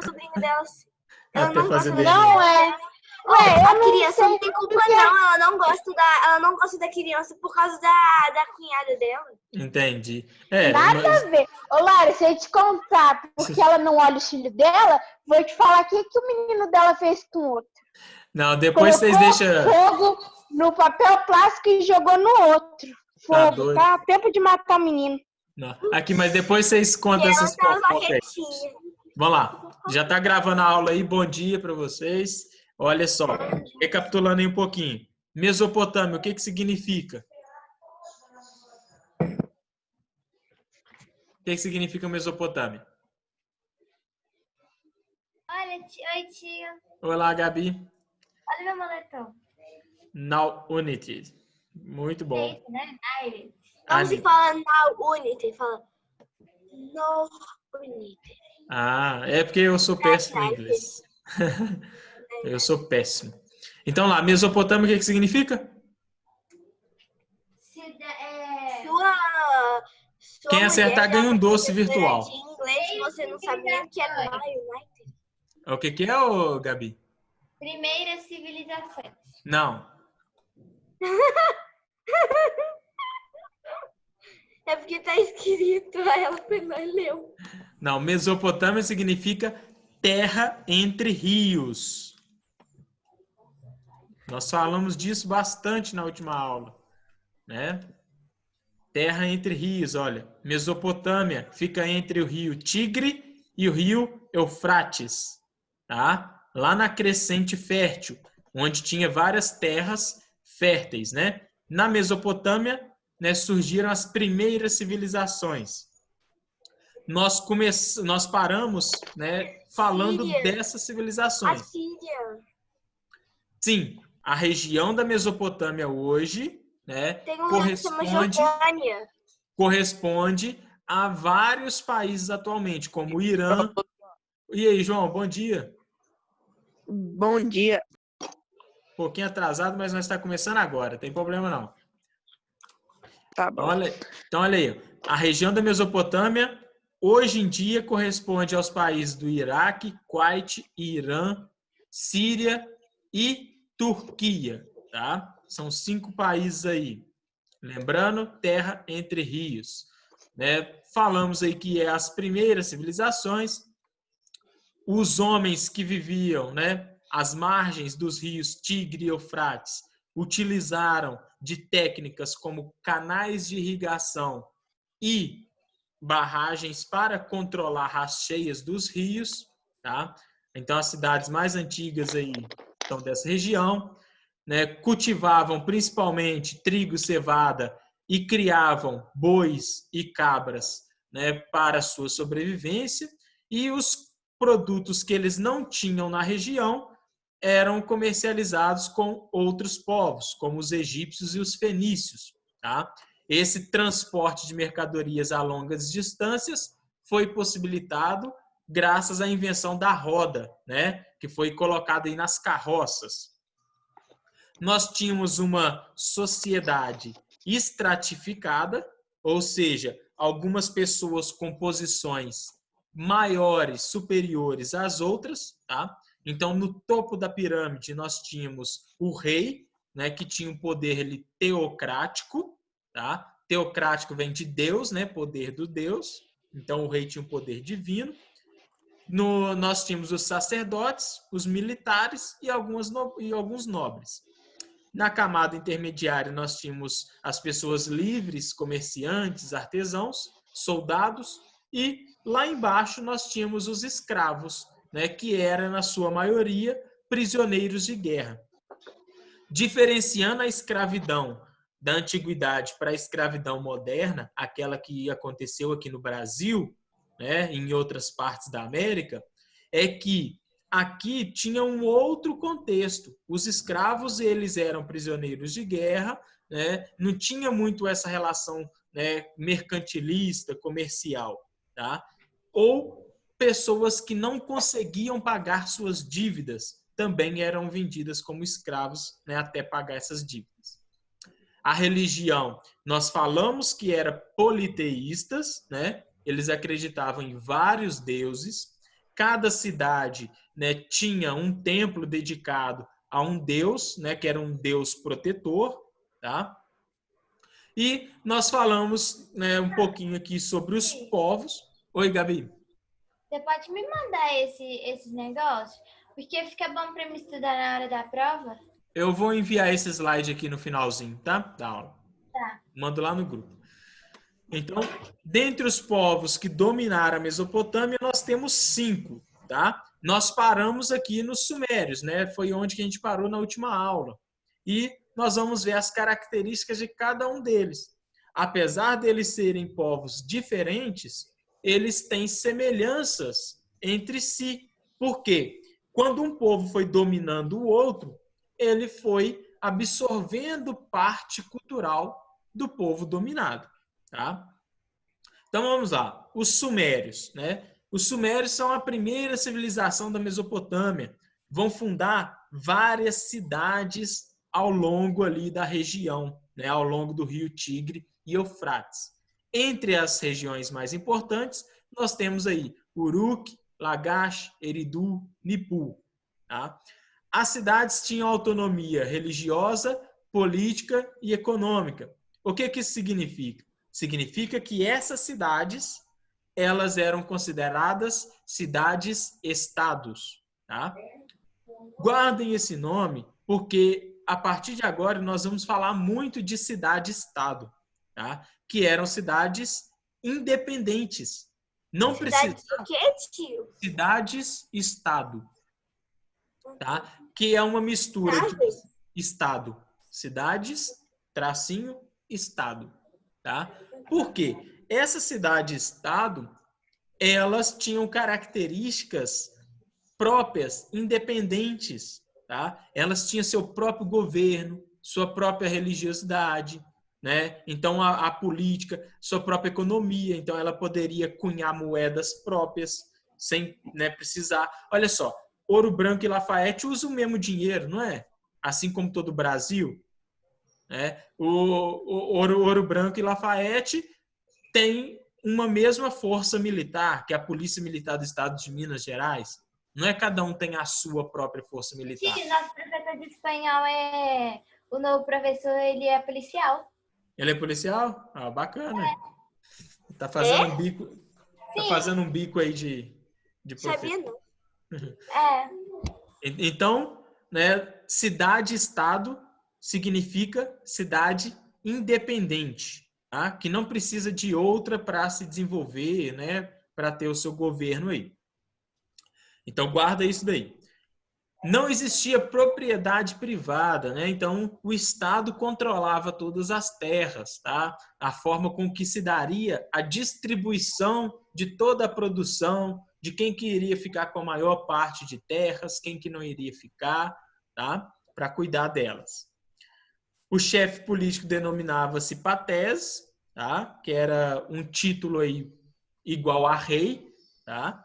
sobrinha dela. Ela Ela não gosta da Não é. Ué, A eu não criança sei não tem culpa, porque- não. Ela não gosta da criança por causa da cunhada dela. Entendi. Nada a ver. Ô, Lara, se eu te contar porque ela não olha o filho dela, vou te falar o que o menino dela fez com o outro. Não, depois vocês Colocou deixam... fogo no papel plástico e jogou no outro. Tá Fogo, doido. tá? Tempo de matar o menino. Não. Aqui, mas depois vocês contam E ela essas tava fofocas aí. quietinha. Vamos lá. Já tá gravando a aula aí. Bom dia para vocês. Olha só. Recapitulando aí um pouquinho. Mesopotâmia, o que significa? O que significa Mesopotâmia? Olha, oi, tia. Olá, Gabi. Olha meu moletom. Now Unity. Muito bom. Isso, né? Não se fala now unity, fala no unity. Ah, é porque eu sou péssimo em inglês. Eu sou péssimo. Então lá, Mesopotâmia, o que significa? Sua Quem acertar ganha um doce virtual. De inglês, você não sabe nem o que é United. O que é, ô, Gabi? Primeira civilização. Não. É porque tá escrito, aí ela pegou e leu. Não, Mesopotâmia significa terra entre rios. Nós falamos disso bastante na última aula, né? Terra entre rios, olha. Mesopotâmia fica entre o rio Tigre e o rio Eufrates, tá? Lá na crescente fértil, onde tinha várias terras férteis, né? Na Mesopotâmia, né, surgiram as primeiras civilizações. Nós paramos, né, falando dessas civilizações. A Síria. Sim, a região da Mesopotâmia hoje, né, Tem uma que chama Jordânia. corresponde a vários países atualmente, como o Irã. E aí, João, bom dia. Bom dia. Um pouquinho atrasado, mas nós está começando agora, tem problema não. Tá bom. Então, olha aí. A região da Mesopotâmia, hoje em dia, corresponde aos países do Iraque, Kuwait, Irã, Síria e Turquia, tá? São 5 países aí. Lembrando, terra entre rios, né? Falamos aí que é as primeiras civilizações, os homens que viviam, né, às margens dos rios Tigre e Eufrates utilizaram de técnicas como canais de irrigação e barragens para controlar as cheias dos rios, tá? Então, as cidades mais antigas aí são dessa região, né? Cultivavam principalmente trigo, cevada e criavam bois e cabras, né, para a sua sobrevivência, e os produtos que eles não tinham na região eram comercializados com outros povos, como os egípcios e os fenícios, tá? Esse transporte de mercadorias a longas distâncias foi possibilitado graças à invenção da roda, né, que foi colocada aí nas carroças. Nós tínhamos uma sociedade estratificada, ou seja, algumas pessoas com posições maiores, superiores às outras, tá? Então, no topo da pirâmide, nós tínhamos o rei, né, que tinha um poder teocrático, tá? Teocrático vem de Deus, né, poder do Deus. Então, o rei tinha um poder divino. Nós tínhamos os sacerdotes, os militares e alguns nobres. Na camada intermediária, nós tínhamos as pessoas livres, comerciantes, artesãos, soldados, e lá embaixo nós tínhamos os escravos, né, que eram, na sua maioria, prisioneiros de guerra. Diferenciando a escravidão da antiguidade para a escravidão moderna, aquela que aconteceu aqui no Brasil, né, em outras partes da América, é que aqui tinha um outro contexto. Os escravos, eles eram prisioneiros de guerra, né, não tinha muito essa relação, né, mercantilista, comercial, tá? Ou pessoas que não conseguiam pagar suas dívidas também eram vendidas como escravos, né, até pagar essas dívidas. A religião, nós falamos que era politeístas, né? Eles acreditavam em vários deuses. Cada cidade, né, tinha um templo dedicado a um deus, né, que era um deus protetor, tá? E nós falamos, né, um pouquinho aqui sobre os povos. Oi, Gabi. Você pode me mandar esses negócios? Porque fica bom para me estudar na hora da prova. Eu vou enviar esse slide aqui no finalzinho, tá? Da aula. Tá. Mando lá no grupo. Então, dentre os povos que dominaram a Mesopotâmia, nós temos 5, tá? Nós paramos aqui nos sumérios, né? Foi onde que a gente parou na última aula. E nós vamos ver as características de cada um deles. Apesar deles serem povos diferentes, eles têm semelhanças entre si. Por quê? Quando um povo foi dominando o outro, ele foi absorvendo parte cultural do povo dominado. Tá? Então vamos lá, os sumérios, né? Os sumérios são a primeira civilização da Mesopotâmia. Vão fundar várias cidades ao longo ali da região, né? Ao longo do rio Tigre e Eufrates. Entre as regiões mais importantes, nós temos aí Uruk, Lagash, Eridu, Nippur. Tá? As cidades tinham autonomia religiosa, política e econômica. O que isso significa? Significa que essas cidades, elas eram consideradas cidades-estados. Tá? Guardem esse nome, porque a partir de agora nós vamos falar muito de cidade-estado, tá? Que eram cidades independentes. Não precisa. O que, tio? Cidades-estado, tá? Que é uma mistura de estado. Cidades, tracinho, estado, tá? Por quê? Essas cidades-estado, elas tinham características próprias, independentes, tá? Elas tinham seu próprio governo, sua própria religiosidade, né? Então, a política, sua própria economia. Então, ela poderia cunhar moedas próprias, sem, né, precisar. Olha só, Ouro Branco e Lafayette usam o mesmo dinheiro, não é? Assim como todo o Brasil. Né? O Ouro Branco e Lafayette têm uma mesma força militar, que é a Polícia Militar do Estado de Minas Gerais. Não é cada um tem a sua própria força militar. Sim, nosso professor de espanhol é... O novo professor, ele é policial. Ele é policial? Ah, bacana. Tá fazendo um bico. Tá fazendo um bico aí de professor. Sabia não. É. Então, né, cidade-estado significa cidade independente, tá? Que não precisa de outra para se desenvolver, né, para ter o seu governo aí. Então, guarda isso daí. Não existia propriedade privada, né? Então, o Estado controlava todas as terras, tá? A forma com que se daria a distribuição de toda a produção, de quem que iria ficar com a maior parte de terras, quem que não iria ficar, tá? Para cuidar delas. O chefe político denominava-se patés, tá? Que era um título aí igual a rei, tá?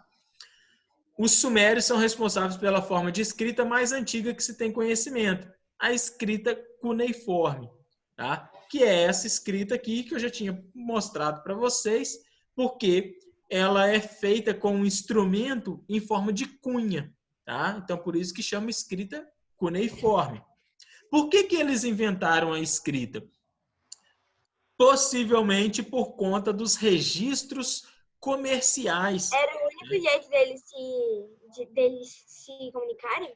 Os sumérios são responsáveis pela forma de escrita mais antiga que se tem conhecimento, a escrita cuneiforme, tá? Que é essa escrita aqui que eu já tinha mostrado para vocês, porque ela é feita com um instrumento em forma de cunha, tá? Então, por isso que chama escrita cuneiforme. Por que eles inventaram a escrita? Possivelmente por conta dos registros comerciais. Era o único jeito deles se comunicarem?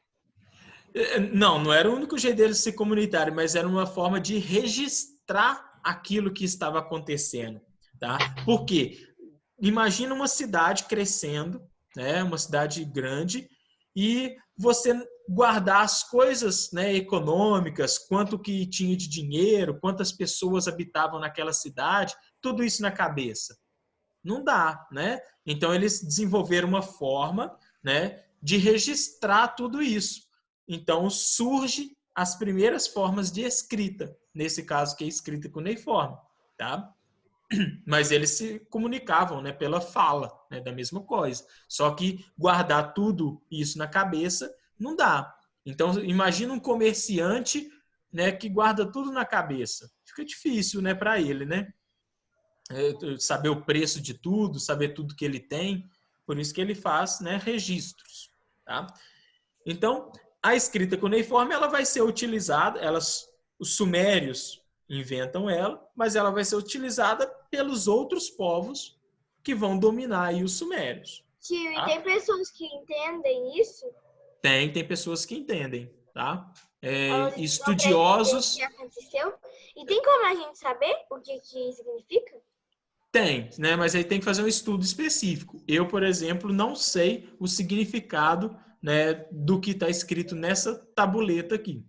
Não era o único jeito deles se comunicarem, mas era uma forma de registrar aquilo que estava acontecendo, tá? Por quê? Imagina uma cidade crescendo, né? Uma cidade grande, e você guardar as coisas, né, econômicas, quanto que tinha de dinheiro, quantas pessoas habitavam naquela cidade, tudo isso na cabeça. Não dá, né? Então, eles desenvolveram uma forma, né, de registrar tudo isso. Então, surge as primeiras formas de escrita, nesse caso que é escrita cuneiforme, tá? Mas eles se comunicavam, né, pela fala, né, da mesma coisa. Só que guardar tudo isso na cabeça não dá. Então, imagina um comerciante, né, que guarda tudo na cabeça. Fica difícil, né, para ele, né? Saber o preço de tudo, saber tudo que ele tem. Por isso que ele faz, né, registros. Tá? Então, a escrita cuneiforme ela vai ser utilizada, os sumérios inventam ela, mas ela vai ser utilizada pelos outros povos que vão dominar aí os sumérios. Tio, Tá? e tem pessoas que entendem isso? Tem pessoas que entendem, tá? Elas estudam pra entender o Estudiosos que aconteceu? E tem como a gente saber o que significa? tem, né? Mas aí tem que fazer um estudo específico. Eu, por exemplo, não sei o significado, né, do que está escrito nessa tabuleta aqui,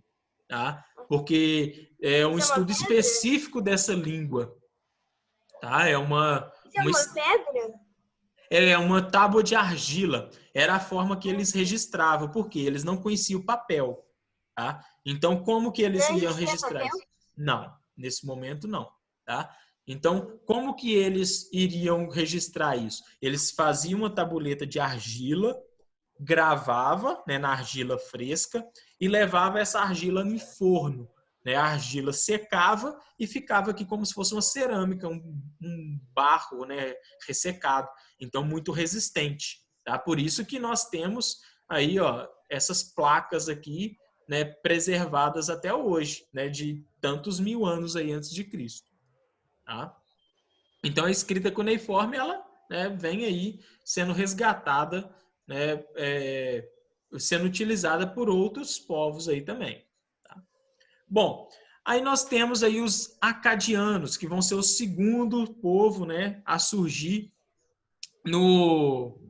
tá? Porque é um Isso é uma estudo pedra? específico dessa língua, tá? É Isso é uma pedra? é uma tábua de argila. Era a forma que eles registravam, porque eles não conheciam o papel, tá? Então, como que eles Não iam existia registrar papel? isso? Não, nesse momento não, tá? Então, como que eles iriam registrar isso? Eles faziam uma tabuleta de argila, gravava, né, na argila fresca e levava essa argila no forno, né? A argila secava e ficava aqui como se fosse uma cerâmica, um barro, né, ressecado. Então, muito resistente, tá? Por isso que nós temos aí, ó, essas placas aqui, né, preservadas até hoje, né, de tantos mil anos aí antes de Cristo. Tá? Então, a escrita cuneiforme, ela, né, vem aí sendo resgatada, né, sendo utilizada por outros povos aí também. Tá? Bom, aí nós temos aí os acadianos, que vão ser o segundo povo, né, a surgir no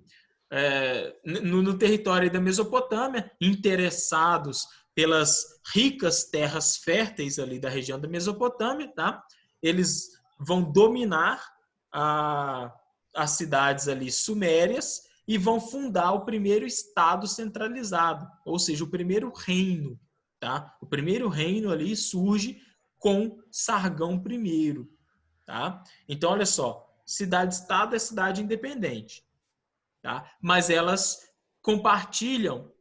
território da Mesopotâmia, interessados pelas ricas terras férteis ali da região da Mesopotâmia, tá? Eles vão dominar as cidades ali sumérias e vão fundar o primeiro estado centralizado, ou seja, o primeiro reino, tá? O primeiro reino ali surge com Sargão I, tá? Então, olha só, cidade-estado é cidade independente, tá? Mas elas compartilham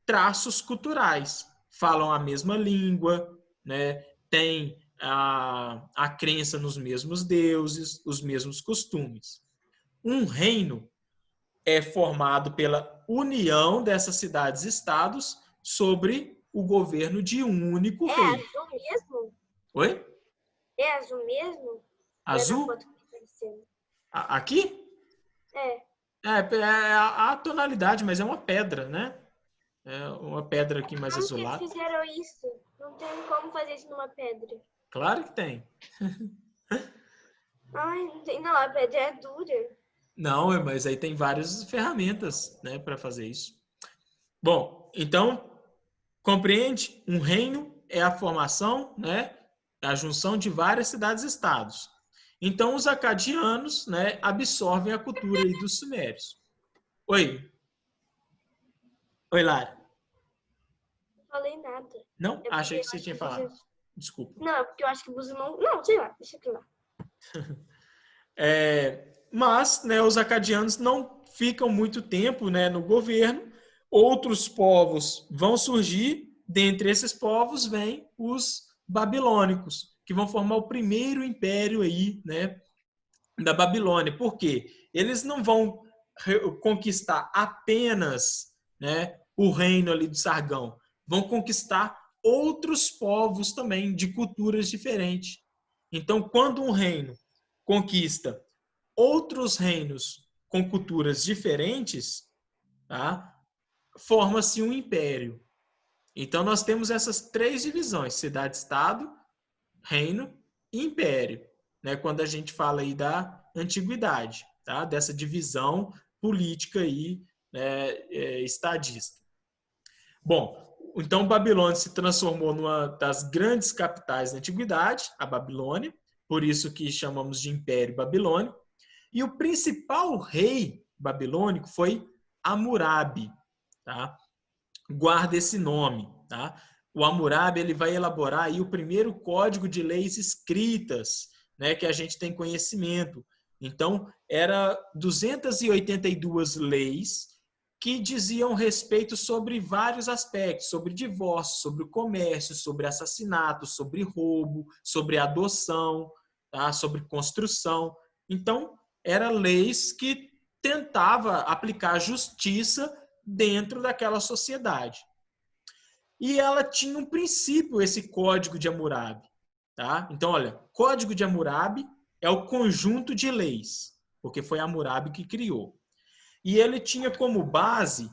traços culturais, falam a mesma língua, né? Tem a crença nos mesmos deuses, os mesmos costumes. Um reino é formado pela união dessas cidades-estados sobre o governo de um único É rei. azul mesmo? Oi? É azul mesmo? Azul? É na foto que tá aparecendo. Aqui? É. É a tonalidade, mas é uma pedra, né? É uma pedra aqui mais Como que eles azulada. fizeram isso? Não tem como fazer isso numa pedra. Claro que tem. Ai, não tem. Não, a pedra é dura. Não, mas aí tem várias ferramentas, né, para fazer isso. Bom, então, compreende? Um reino é a formação, né, a junção de várias cidades-estados. Então, os acadianos, né, absorvem a cultura aí dos sumérios. Oi. Oi, Lara. Não falei nada. Não? É Achei porque que você eu tinha acho que falado. Desculpa. Não, é porque eu acho que o Buzo não. Não, sei lá, deixa aqui lá. Mas, né, os acadianos não ficam muito tempo, né, no governo. Outros povos vão surgir. Dentre esses povos vêm os babilônicos, que vão formar o primeiro império aí, né, da Babilônia. Por quê? Eles não vão conquistar apenas, né, o reino ali do Sargão. Vão conquistar outros povos também, de culturas diferentes. Então, quando um reino conquista outros reinos com culturas diferentes, tá? Forma-se um império. Então, nós temos essas três divisões: cidade-estado, reino e império, né? Quando a gente fala aí da antiguidade, tá? Dessa divisão política aí, né, estadista. Bom, então Babilônia se transformou numa das grandes capitais da antiguidade, a Babilônia, por isso que chamamos de Império Babilônico. E o principal rei babilônico foi Hammurabi, tá? Guarda esse nome, tá? O Hammurabi, ele vai elaborar aí o primeiro código de leis escritas, né, que a gente tem conhecimento. Então, era 282 leis que diziam respeito sobre vários aspectos, sobre divórcio, sobre o comércio, sobre assassinato, sobre roubo, sobre adoção, tá? Sobre construção. Então, eram leis que tentava aplicar justiça dentro daquela sociedade. E ela tinha um princípio, esse Código de Hammurabi. Tá? Então, olha, Código de Hammurabi é o conjunto de leis, porque foi Hammurabi que criou. E ele tinha como base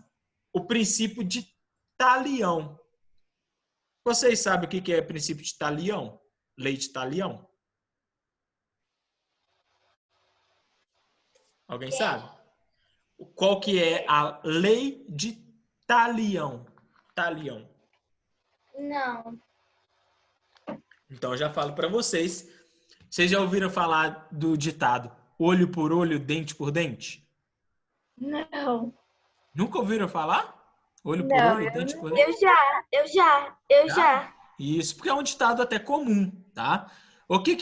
o princípio de talião. Vocês sabem o que é o princípio de talião? Lei de talião? Alguém sabe? Qual que é a lei de talião? Talião. Não. Então, eu já falo para vocês. Vocês já ouviram falar do ditado olho por olho, dente por dente? Não. Nunca ouviram falar? Olho por Não, olho, eu dente por dente? Eu já. Isso, porque é um ditado até comum, tá? O que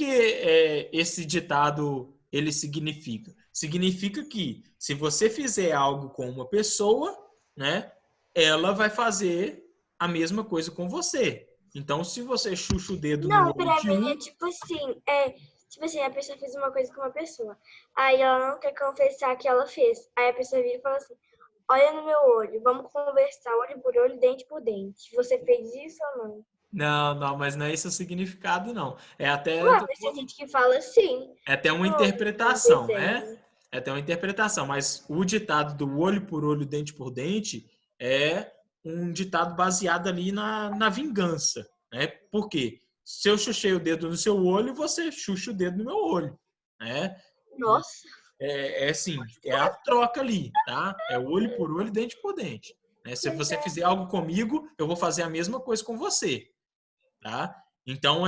esse ditado ele significa? Significa que se você fizer algo com uma pessoa, né, ela vai fazer a mesma coisa com você. Então, se você chucha o dedo no Não, olho pra de mim um, é tipo assim, a pessoa fez uma coisa com uma pessoa. Aí ela não quer confessar que ela fez. Aí a pessoa vira e fala assim: olha no meu olho, vamos conversar olho por olho, dente por dente. Você fez isso ou não? não, mas não é esse o significado, não. É até Ué, mas tem gente que fala assim. É até uma No interpretação, né? desenho. É até uma interpretação, mas o ditado do olho por olho, dente por dente é um ditado baseado ali na vingança, né? Por quê? Se eu chuchei o dedo no seu olho, você chucha o dedo no meu olho, né? Nossa. É assim, é a troca ali, tá? É olho por olho, dente por dente. Né? Se você fizer algo comigo, eu vou fazer a mesma coisa com você, tá? Então,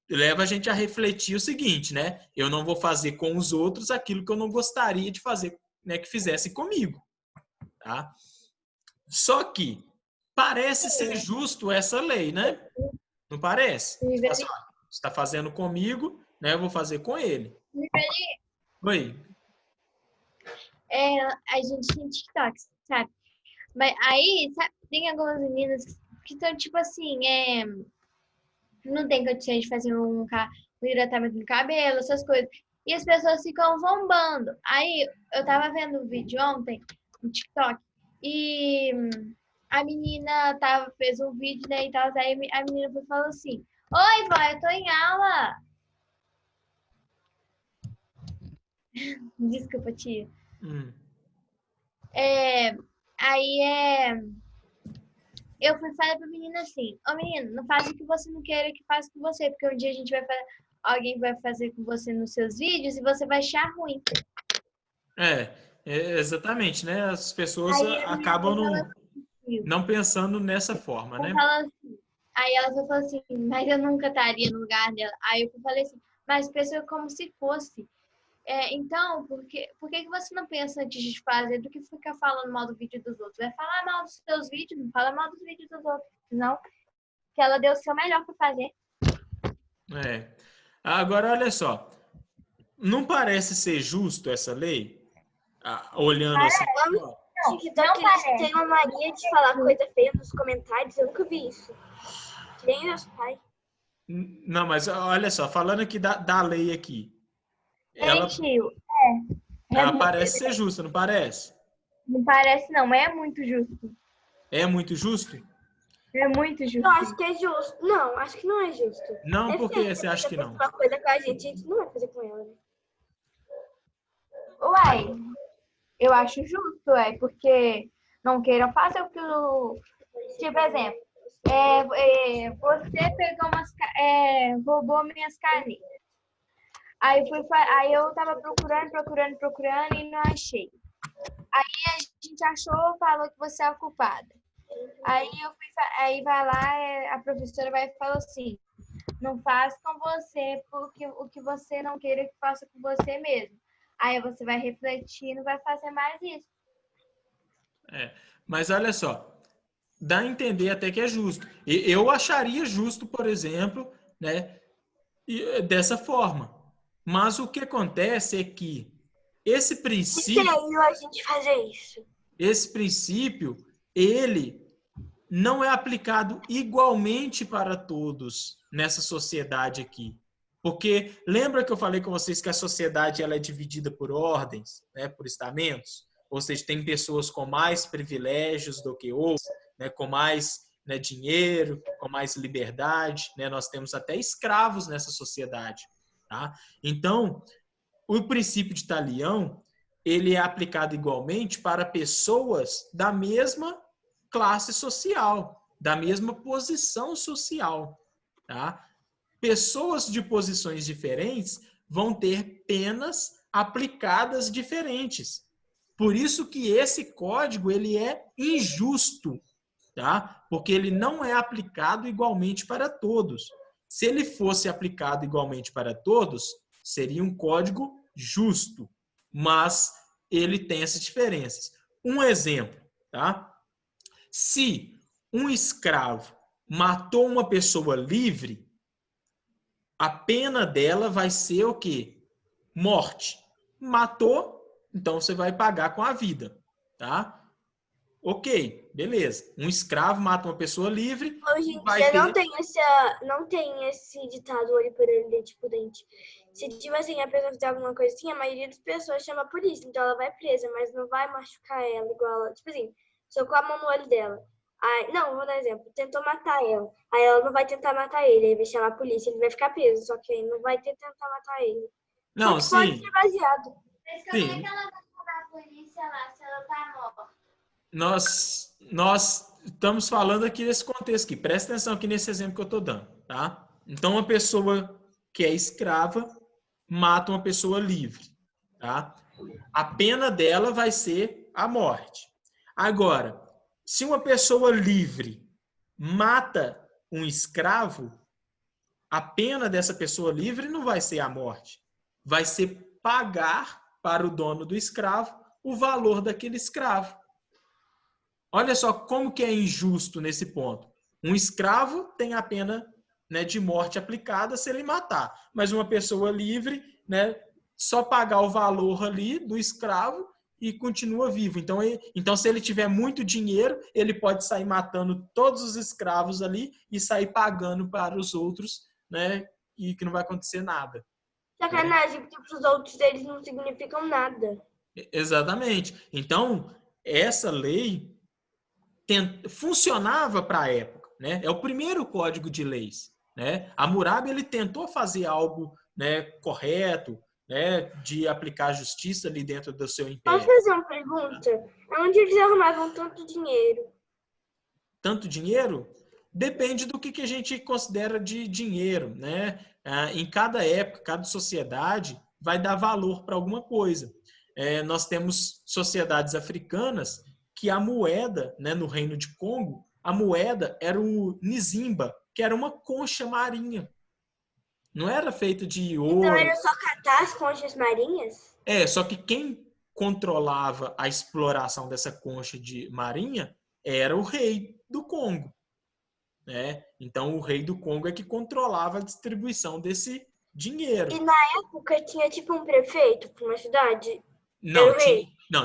leva a gente a refletir o seguinte, né? Eu não vou fazer com os outros aquilo que eu não gostaria de fazer, né, que fizesse comigo, tá? Só que parece ser justo essa lei, né? Não parece? Você fala assim, ó, você está fazendo comigo, né? Eu vou fazer com ele. Oi. A gente tem TikTok, sabe? Mas aí, sabe, tem algumas meninas que estão, tipo assim, não tem condições de fazer um hidratamento no cabelo, essas coisas. E as pessoas ficam zombando. Aí, eu tava vendo um vídeo ontem no TikTok e a menina fez um vídeo, né, e tal, aí a menina foi falou assim: oi, vó, eu tô em aula. Desculpa, tia. Eu fui falar pra menina assim: ô menino, não faz o que você não queira que faça com você, porque um dia a gente vai fazer, alguém vai fazer com você nos seus vídeos e você vai achar ruim. Exatamente, né? As pessoas Aí a menina acabam falou não pensando nessa forma, né? Aí ela falou assim, mas eu nunca estaria no lugar dela. Aí eu falei assim, mas pensa como se fosse. Então, por que você não pensa antes de fazer do que ficar falando mal do vídeo dos outros? Vai falar mal dos seus vídeos, não fala mal dos vídeos dos outros, não. Que ela deu o seu melhor para fazer. Agora, olha só. Não parece ser justo essa lei? Olhando assim. TikTok eles têm uma mania de falar coisa feia nos comentários. Eu nunca vi isso. Nem meus pais. Não, mas olha só, falando aqui da lei aqui. Tio, ela parece ser justa, não parece? Não parece, não. É muito justo. É muito justo? É muito justo. Eu acho que é justo. Não, acho que não é justo. Não, por que você acha que não? Uma coisa com a gente não vai fazer com ela, né? Uai, eu acho justo, porque não queiram fazer o que o... Tipo, exemplo, você pegou roubou minhas canetas. Aí eu tava procurando e não achei. Aí a gente achou, falou que você é a culpada. Aí vai lá, a professora vai falar assim: não faça com você porque o que você não queira que faça com você mesmo. Aí você vai refletir e não vai fazer mais isso. Mas olha só, dá a entender até que é justo. Eu acharia justo, por exemplo, né, dessa forma. Mas o que acontece é que esse princípio... feio a gente fazer isso. Esse princípio, ele não é aplicado igualmente para todos nessa sociedade aqui. Porque lembra que eu falei com vocês que a sociedade ela é dividida por ordens, né, por estamentos? Ou seja, tem pessoas com mais privilégios do que outras, né, com mais, né, dinheiro, com mais liberdade, né? Nós temos até escravos nessa sociedade, tá? Então, o princípio de Talião, ele é aplicado igualmente para pessoas da mesma classe social, da mesma posição social, tá? Pessoas de posições diferentes vão ter penas aplicadas diferentes. Por isso que esse código ele é injusto, tá? Porque ele não é aplicado igualmente para todos. Se ele fosse aplicado igualmente para todos, seria um código justo, mas ele tem essas diferenças. Um exemplo, tá? Se um escravo matou uma pessoa livre, a pena dela vai ser o quê? Morte. Matou, então você vai pagar com a vida, tá? Ok, beleza. Um escravo mata uma pessoa livre. Hoje em dia não tem esse ditado olho por olho, dente por dente. Se tipo assim, a pessoa fizer alguma coisa assim, a maioria das pessoas chama a polícia, então ela vai presa, mas não vai machucar ela igual, tipo assim, socou a mão no olho dela. Aí, não, vou dar um exemplo. Tentou matar ela. Aí ela não vai tentar matar ele, aí vai chamar a polícia, ele vai ficar preso, só que aí não vai tentar matar ele. Não, Só que pode sim. ser baseado. Mas como é que ela vai chamar a polícia lá se ela tá morta? Nós estamos falando aqui nesse contexto aqui. Presta atenção aqui nesse exemplo que eu estou dando, tá? Então, uma pessoa que é escrava mata uma pessoa livre, tá? A pena dela vai ser a morte. Agora, se uma pessoa livre mata um escravo, a pena dessa pessoa livre não vai ser a morte. Vai ser pagar para o dono do escravo o valor daquele escravo. Olha só como que é injusto nesse ponto. Um escravo tem a pena, né, de morte aplicada se ele matar. Mas uma pessoa livre, né, só pagar o valor ali do escravo e continua vivo. Então, se ele tiver muito dinheiro, ele pode sair matando todos os escravos ali e sair pagando para os outros, né, e que não vai acontecer nada. Sacanagem, porque para os outros eles não significam nada. Exatamente. Então, essa lei funcionava para a época, né? É o primeiro código de leis, né? Hammurabi ele tentou fazer algo, né, correto, né, de aplicar justiça ali dentro do seu império. Posso fazer uma pergunta? Onde eles arrumavam tanto dinheiro? Tanto dinheiro? Depende do que a gente considera de dinheiro, né? Em cada época, cada sociedade vai dar valor para alguma coisa. Nós temos sociedades africanas que a moeda, né, no reino de Congo, a moeda era o nizimba, que era uma concha marinha. Não era feita de ouro. Então era só catar as conchas marinhas? Só que quem controlava a exploração dessa concha de marinha era o rei do Congo, né? Então o rei do Congo é que controlava a distribuição desse dinheiro. E na época tinha tipo um prefeito para uma cidade?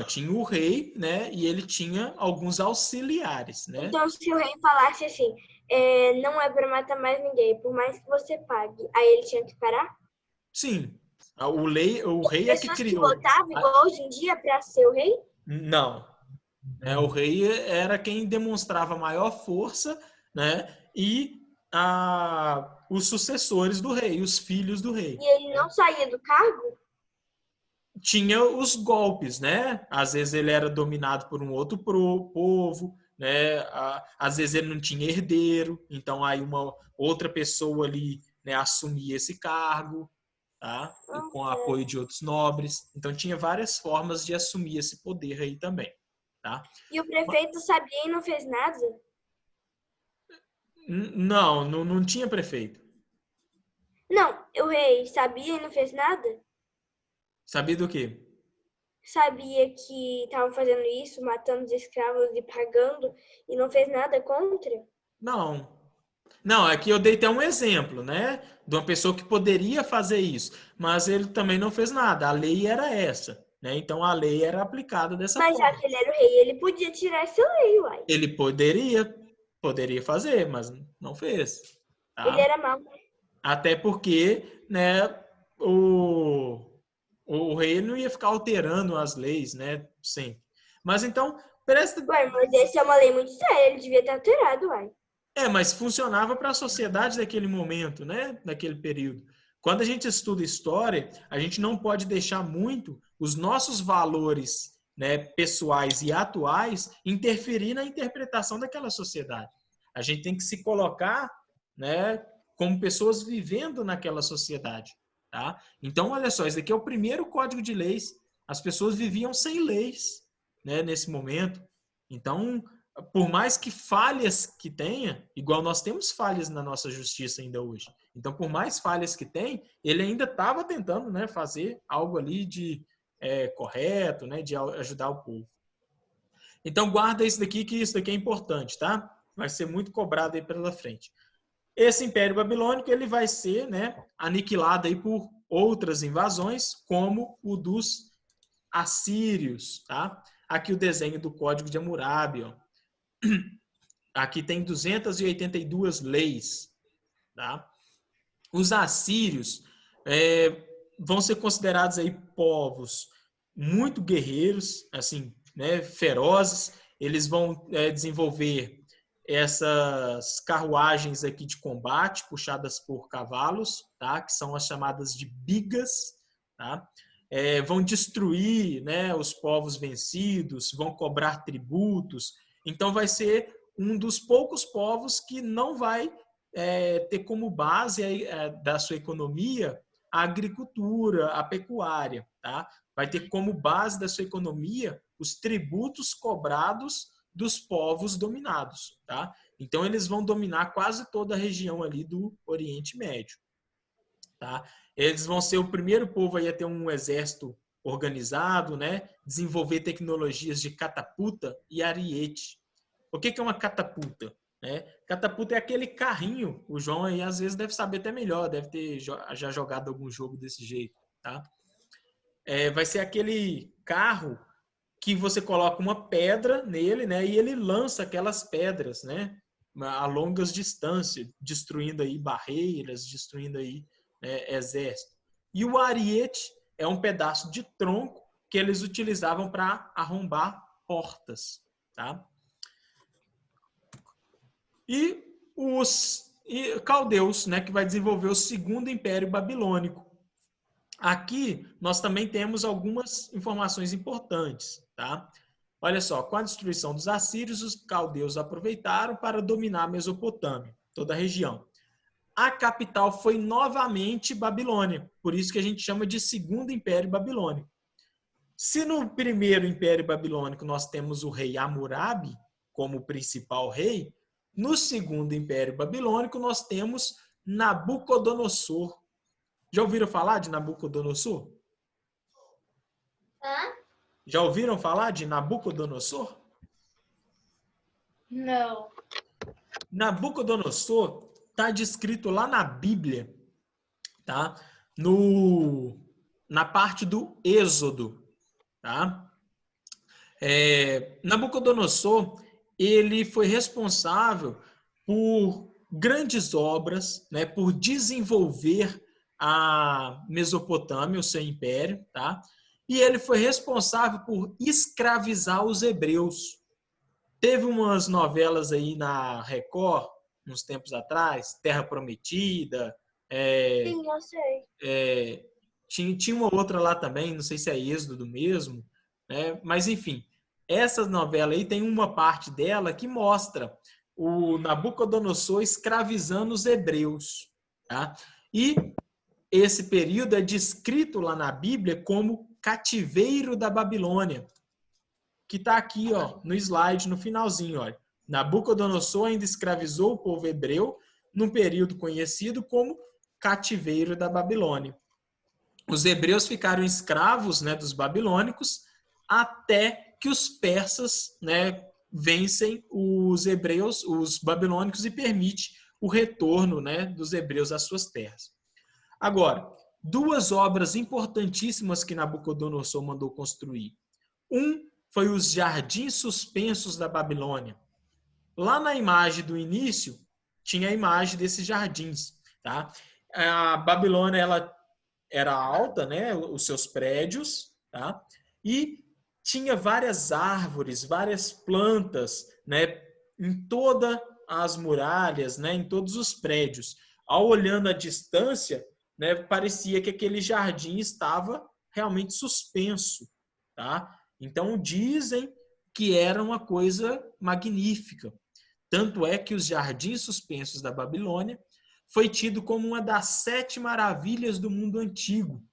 Tinha o rei, né? E ele tinha alguns auxiliares, né? Então, se o rei falasse assim, não é para matar mais ninguém, por mais que você pague, aí ele tinha que parar? Sim. O rei é que criou. Pessoas que votavam igual hoje em dia para ser o rei? Não. O rei era quem demonstrava maior força, né? E os sucessores do rei, os filhos do rei. E ele não saía do cargo? Tinha os golpes, né? Às vezes ele era dominado por um outro povo, né? Às vezes ele não tinha herdeiro, então aí uma outra pessoa ali, né, assumia esse cargo, tá? E com o apoio de outros nobres. Então tinha várias formas de assumir esse poder aí também, tá? E o prefeito sabia e não fez nada? Não tinha prefeito. Não, o rei sabia e não fez nada? Sabia do quê? Sabia que estavam fazendo isso, matando os escravos e pagando, e não fez nada contra? Não, aqui eu dei até um exemplo, né? De uma pessoa que poderia fazer isso, mas ele também não fez nada. A lei era essa, né? Então a lei era aplicada dessa forma. Mas já que ele era o rei, ele podia tirar essa lei, uai. Ele poderia fazer, mas não fez. Tá? Ele era mau. Até porque, né, o rei não ia ficar alterando as leis, né, sempre. Mas então, presta... Uai, mas essa é uma lei muito séria, ele devia ter alterado, uai. mas funcionava para a sociedade daquele momento, né, daquele período. Quando a gente estuda história, a gente não pode deixar muito os nossos valores, né, pessoais e atuais interferir na interpretação daquela sociedade. A gente tem que se colocar, né, como pessoas vivendo naquela sociedade. Tá? Então, olha só, esse daqui é o primeiro código de leis. As pessoas viviam sem leis, né, nesse momento. Então, por mais que falhas que tenha, igual nós temos falhas na nossa justiça ainda hoje. Então, por mais falhas que tem, ele ainda estava tentando, né, fazer algo ali de correto, né, de ajudar o povo. Então, guarda isso daqui, que isso daqui é importante, tá? Vai ser muito cobrado aí pela frente. Esse Império Babilônico ele vai ser, né, aniquilado aí por outras invasões, como o dos assírios. Tá? Aqui o desenho do Código de Hammurabi. Ó. Aqui tem 282 leis. Tá? Os assírios vão ser considerados aí povos muito guerreiros, assim, né, ferozes. Eles vão desenvolver essas carruagens aqui de combate puxadas por cavalos, tá? Que são as chamadas de bigas, tá? Vão destruir, né, os povos vencidos, vão cobrar tributos. Então vai ser um dos poucos povos que não vai ter como base da sua economia a agricultura, a pecuária, tá? Vai ter como base da sua economia os tributos cobrados dos povos dominados, tá? Então eles vão dominar quase toda a região ali do Oriente Médio, tá? Eles vão ser o primeiro povo aí a ter um exército organizado, né? Desenvolver tecnologias de catapulta e ariete. O que é uma catapulta? Catapulta é aquele carrinho, o João aí às vezes deve saber até melhor, deve ter já jogado algum jogo desse jeito, tá? Vai ser aquele carro que você coloca uma pedra nele, né, e ele lança aquelas pedras, né, a longas distâncias, destruindo aí barreiras, destruindo aí exército. E o ariete é um pedaço de tronco que eles utilizavam para arrombar portas, tá? E os caldeus, né, que vai desenvolver o segundo Império Babilônico. Aqui nós também temos algumas informações importantes, tá? Olha só, com a destruição dos assírios, os caldeus aproveitaram para dominar a Mesopotâmia, toda a região. A capital foi novamente Babilônia, por isso que a gente chama de Segundo Império Babilônico. Se no primeiro Império Babilônico nós temos o rei Hammurabi como principal rei, no segundo Império Babilônico nós temos Nabucodonosor. Já ouviram falar de Nabucodonosor? Hã? Já ouviram falar de Nabucodonosor? Não. Nabucodonosor está descrito lá na Bíblia, tá? Na parte do Êxodo, tá? Nabucodonosor, ele foi responsável por grandes obras, né? Por desenvolver a Mesopotâmia, o seu império, tá? E ele foi responsável por escravizar os hebreus. Teve umas novelas aí na Record, uns tempos atrás, Terra Prometida. Sim, eu sei. Tinha uma outra lá também, não sei se é Êxodo mesmo, né? Mas enfim, essa novela aí tem uma parte dela que mostra o Nabucodonosor escravizando os hebreus, tá? E esse período é descrito lá na Bíblia como cativeiro da Babilônia, que está aqui, ó, no slide, no finalzinho. Olha. Nabucodonosor ainda escravizou o povo hebreu num período conhecido como cativeiro da Babilônia. Os hebreus ficaram escravos, né, dos babilônicos até que os persas, né, vencem os hebreus, os babilônicos, e permite o retorno, né, dos hebreus às suas terras. Agora, duas obras importantíssimas que Nabucodonosor mandou construir. Foi os jardins suspensos da Babilônia. Lá na imagem do início, tinha a imagem desses jardins. Tá? a Babilônia ela era alta, né, os seus prédios, tá? E tinha várias árvores, várias plantas, né, em todas as muralhas, né, em todos os prédios. Ao olhando à distância, né, parecia que aquele jardim estava realmente suspenso, tá? Então dizem que era uma coisa magnífica. Tanto é que os jardins suspensos da Babilônia foi tido como uma das 7 maravilhas do mundo antigo.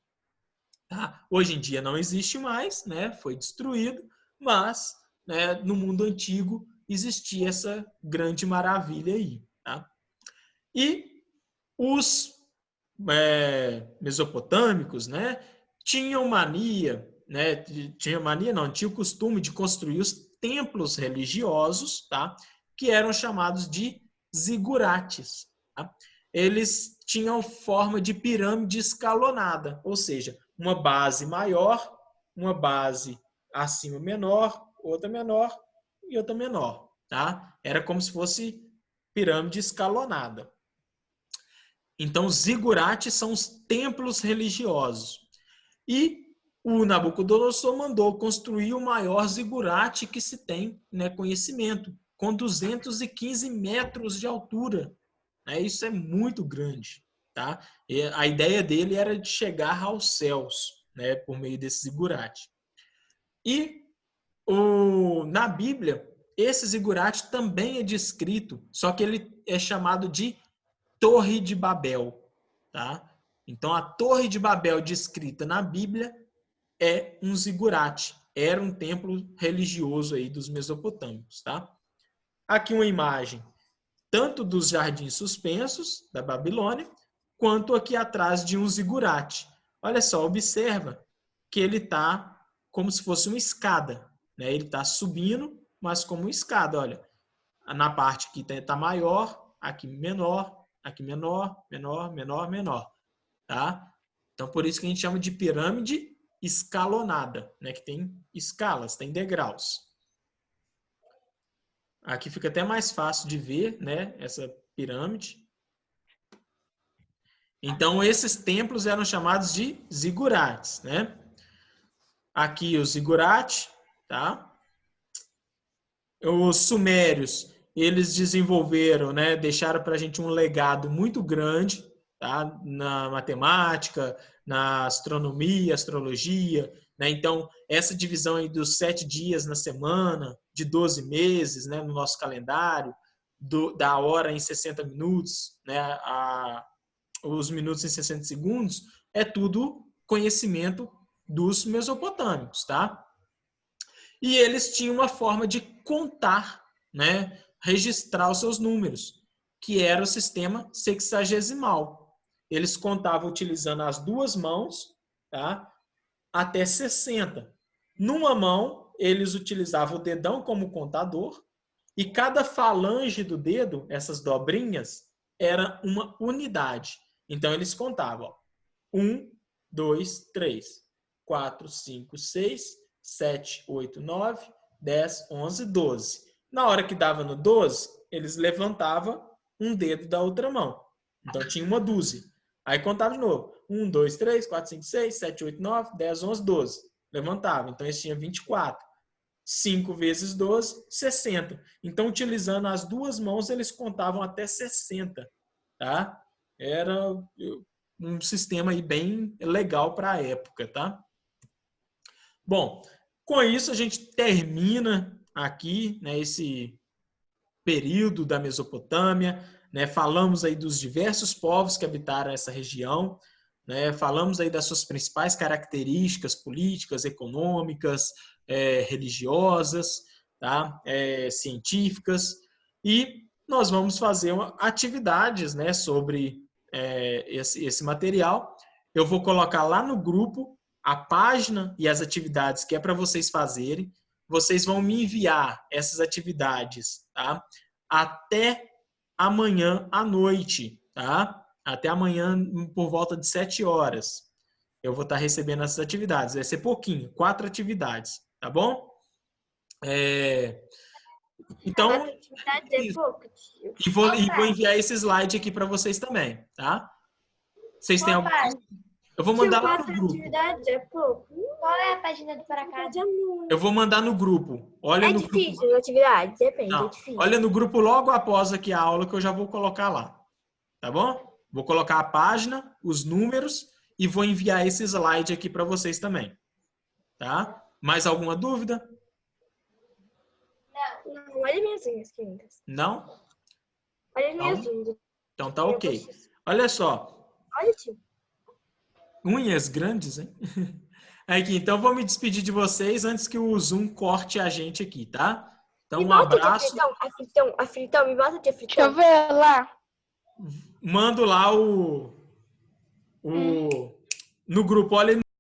Tá? Hoje em dia não existe mais, né? Foi destruído, mas, né, no mundo antigo existia essa grande maravilha aí. Tá? E os mesopotâmicos, né, tinham mania, né, tinha o costume de construir os templos religiosos, tá, que eram chamados de zigurates. Tá? Eles tinham forma de pirâmide escalonada, ou seja, uma base maior, uma base acima menor e outra menor. Tá? Era como se fosse pirâmide escalonada. Então, os zigurates são os templos religiosos. E o Nabucodonosor mandou construir o maior zigurate que se tem, né, conhecimento, com 215 metros de altura. Isso é muito grande. Tá? E a ideia dele era de chegar aos céus, né, por meio desse zigurate. E na Bíblia, esse zigurate também é descrito, só que ele é chamado de Torre de Babel, tá? Então, a Torre de Babel descrita na Bíblia é um zigurate, era um templo religioso aí dos mesopotâmicos, tá? Aqui uma imagem tanto dos jardins suspensos da Babilônia, quanto aqui atrás de um zigurate. Olha só, observa que ele está como se fosse uma escada, né? Ele está subindo, mas como uma escada, olha. Na parte que está maior, aqui menor, aqui menor, menor, menor, menor, tá? Então, por isso que a gente chama de pirâmide escalonada, né? Que tem escalas, tem degraus. Aqui fica até mais fácil de ver, né? Essa pirâmide. Então, esses templos eram chamados de zigurates, né? Aqui o zigurate, tá? Os sumérios, eles desenvolveram, né, deixaram para a gente um legado muito grande, tá? Na matemática, na astronomia, astrologia, né? Então, essa divisão aí dos 7 dias na semana, de 12 meses, né, no nosso calendário, da hora em 60 minutos, né, os minutos em 60 segundos, é tudo conhecimento dos mesopotâmicos, tá? E eles tinham uma forma de contar, né, registrar os seus números, que era o sistema sexagesimal. Eles contavam utilizando as 2 mãos, tá, até 60. Numa mão, eles utilizavam o dedão como contador, e cada falange do dedo, essas dobrinhas, era uma unidade. Então, eles contavam 1, 2, 3, 4, 5, 6, 7, 8, 9, 10, 11, 12. Na hora que dava no 12, eles levantavam um dedo da outra mão. Então, tinha uma dúzia. Aí contava de novo. 1, 2, 3, 4, 5, 6, 7, 8, 9, 10, 11, 12. Levantava. Então, eles tinham 24. 5 vezes 12, 60. Então, utilizando as 2 mãos, eles contavam até 60. Tá? Era um sistema aí bem legal para a época, tá? Bom, com isso a gente termina aqui, né, esse período da Mesopotâmia, né? Falamos aí dos diversos povos que habitaram essa região, né? Falamos aí das suas principais características políticas, econômicas, religiosas, tá? Científicas, e nós vamos fazer atividades, né, sobre esse material. Eu vou colocar lá no grupo a página e as atividades que é para vocês fazerem. Vocês vão me enviar essas atividades, tá? Até amanhã à noite, tá? Até amanhã por volta de 7 horas. Eu vou estar recebendo essas atividades. Vai ser pouquinho, 4 atividades, tá bom? Então, Atividade é pouco, tio. e vou enviar esse slide aqui para vocês também, tá? Vocês têm Qual alguma? página? Eu vou Tio, mandar lá 4 no grupo. atividades é pouco. Qual é a página do Para Casa? É muito. Eu vou mandar no grupo. Olha É no grupo. difícil, atividade, depende, é Não, difícil. olha no grupo logo após aqui a aula que eu já vou colocar lá. Tá bom? Vou colocar a página, os números e vou enviar esse slide aqui para vocês também. Tá? Mais alguma dúvida? Não, olha minhas unhas, queridas. Não? Olha minhas Então- unhas. Então tá ok. Olha só. Olha, tio. Unhas grandes, hein? Aqui, então vou me despedir de vocês antes que o Zoom corte a gente aqui, tá? Então Me um bota de abraço. afritão, me bota de Deixa eu afritão. ver lá. Mando lá no grupo. Olha